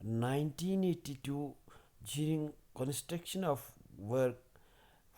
1982 during construction of work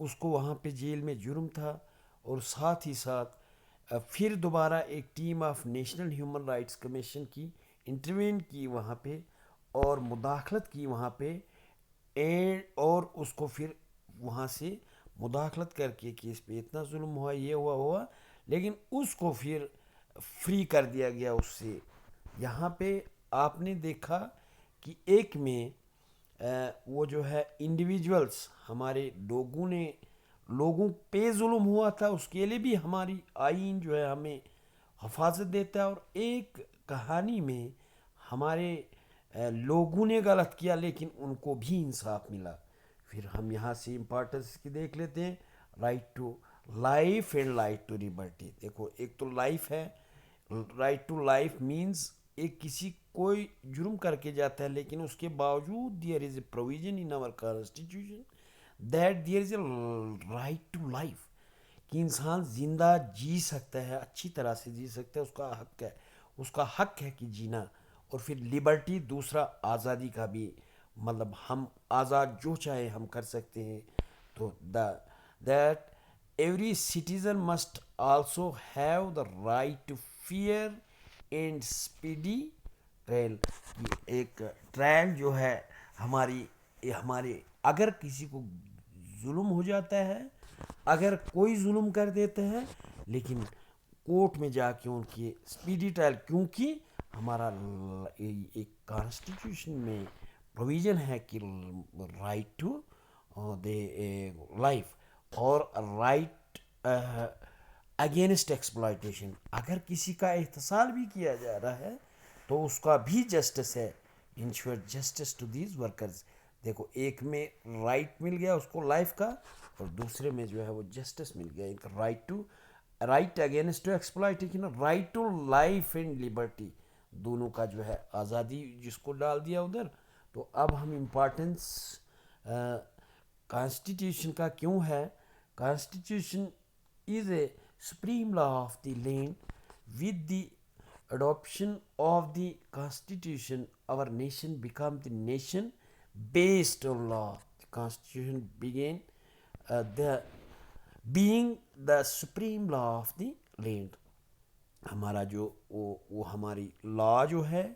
اس کو وہاں پہ جیل میں جرم تھا، اور ساتھ ہی ساتھ پھر دوبارہ ایک team of national human rights commission کی انٹروین کی وہاں پہ، اور مداخلت کی وہاں پہ، اور اس کو پھر وہاں سے مداخلت کر کے کہ اس پہ اتنا ظلم ہوا، یہ ہوا، لیکن اس کو پھر فری کر دیا گیا اس سے۔ یہاں پہ آپ نے دیکھا کہ ایک میں وہ جو ہے انڈیویجولس ہمارے لوگوں پہ ظلم ہوا تھا، اس کے لیے بھی ہماری آئین جو ہے ہمیں حفاظت دیتا ہے، اور ایک کہانی میں ہمارے لوگوں نے غلط کیا لیکن ان کو بھی انصاف ملا۔ پھر ہم یہاں سے امپارٹنس کی دیکھ لیتے ہیں، right to life and right to liberty. دیکھو ایک تو لائف ہے، رائٹ ٹو لائف مینز ایک کسی کوئی جرم کر کے جاتا ہے لیکن اس کے باوجود there is a provision in our constitution that there is a right to life, کہ انسان زندہ جی سکتا ہے، اچھی طرح سے جی سکتا ہے، اس کا حق ہے کہ جینا۔ اور پھر لبرٹی دوسرا آزادی کا بھی، مطلب ہم آزاد جو چاہے ہم کر سکتے ہیں۔ تو that every citizen must also have the right to fair and speedy trial, ایک ٹرائل جو ہے ہمارے اگر کسی کو ظلم ہو جاتا ہے، اگر کوئی ظلم کر دیتا ہے، لیکن کورٹ میں جا کے ان کی اسپیڈی ٹرائل، کیونکہ ہمارا ایک کانسٹیٹیوشن میں پروویژن ہے کہ رائٹ ٹو دے لائف، اور رائٹ اگینسٹ ایکسپلائٹیشن، اگر کسی کا احتسال بھی کیا جا رہا ہے تو اس کا بھی جسٹس ہے، ensure justice to these workers. دیکھو ایک میں رائٹ مل گیا اس کو لائف کا، اور دوسرے میں جو ہے وہ جسٹس مل گیا، ایک right against exploitation, right to life and liberty, دونوں کا جو ہے آزادی جس کو ڈال دیا ادھر۔ تو اب ہم امپارٹنس کانسٹیٹیوشن کا کیوں ہے، constitution is a supreme law of the land, with the adoption of the constitution our nation become the nation based on law. The constitution began being the supreme law of the land. ہمارا جو وہ ہماری لا جو ہے،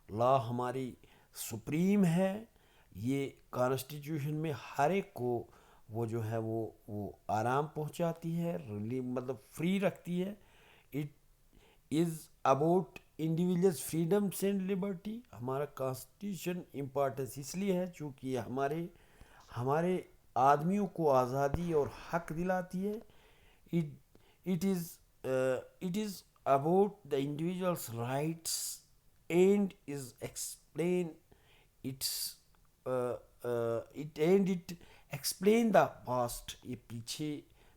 لا ہماری supreme ہے، یہ constitution میں ہر ایک کو وہ جو ہے وہ آرام پہنچاتی ہے، مطلب فری رکھتی ہے۔ It is about individuals freedoms and Liberty. ہمارا کانسٹیٹیوشن امپارٹنس اس لیے ہے چونکہ یہ ہمارے آدمیوں کو آزادی اور حق دلاتی ہے۔ It is about the individual's rights and is explain it explain the past، یہ پیچھے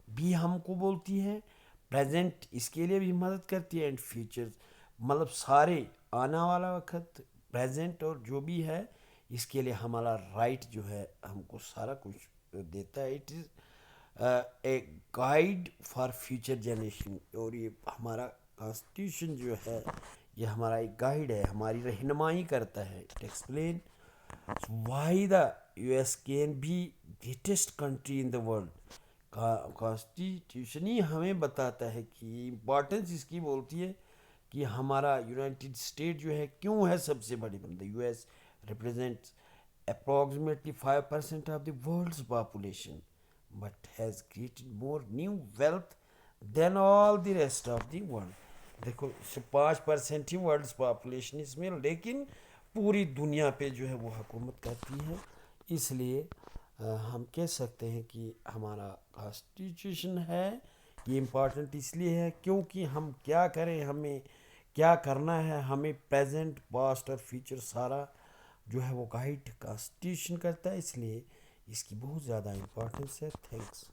بھی ہم کو بولتی ہے، پریزنٹ اس کے لیے بھی مدد کرتی ہے، اینڈ فیوچر مطلب سارے آنا والا وقت، پریزنٹ اور جو بھی ہے اس کے لیے ہمارا رائٹ جو ہے ہم کو سارا کچھ دیتا ہے۔ It is a guide for future generation, اور یہ ہمارا کانسٹیٹیوشن جو ہے یہ ہمارا ایک گائیڈ ہے، ہماری رہنمائی کرتا ہے۔ It explain why the U S can be greatest country in the world. Constitution ہی ہمیں بتاتا ہے کہ امپورٹنس اس کی بولتی ہے کہ ہمارا یونائٹیڈ اسٹیٹ جو ہے کیوں ہے سب سے بڑی بندہ۔ U S represents approximately 5% of the world's population but has created more new wealth than all the rest of the world۔ دیکھو 5% ہی ورلڈ پاپولیشن اس میں، لیکن پوری دنیا پہ جو ہے وہ حکومت کرتی ہے۔ اس لیے ہم کہہ سکتے ہیں کہ ہمارا کانسٹیٹیوشن ہے یہ امپورٹنٹ اس لیے ہے کیونکہ ہم کیا کریں، ہمیں کیا کرنا ہے، ہمیں پریزنٹ پاسٹ اور فیوچر سارا جو ہے وہ گائیڈ کانسٹیٹیوشن کرتا ہے، اس لیے اس کی بہت زیادہ امپورٹنس ہے۔ تھینکس۔